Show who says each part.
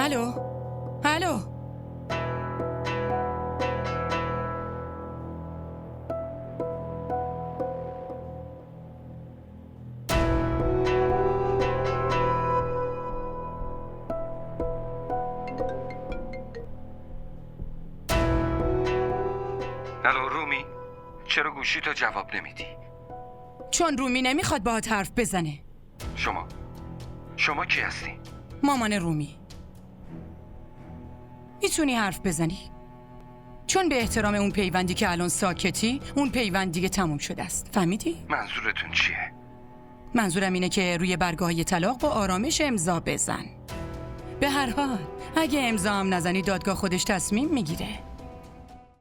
Speaker 1: الو؟ الو؟
Speaker 2: الو رومی؟ چرا گوشی تو جواب نمیدی؟
Speaker 1: چون رومی نمیخواد باهات حرف بزنه.
Speaker 2: شما کی هستی؟
Speaker 1: مامان رومی. میتونی حرف بزنی؟ چون به احترام اون پیوندی که الان ساکتی، اون پیوند دیگه تموم شده است. فهمیدی؟
Speaker 2: منظورتون چیه؟
Speaker 1: منظورم اینه که روی برگاهی طلاق با آرامش امضا بزن. به هر حال اگه امضا هم نزنی دادگاه خودش تصمیم میگیره.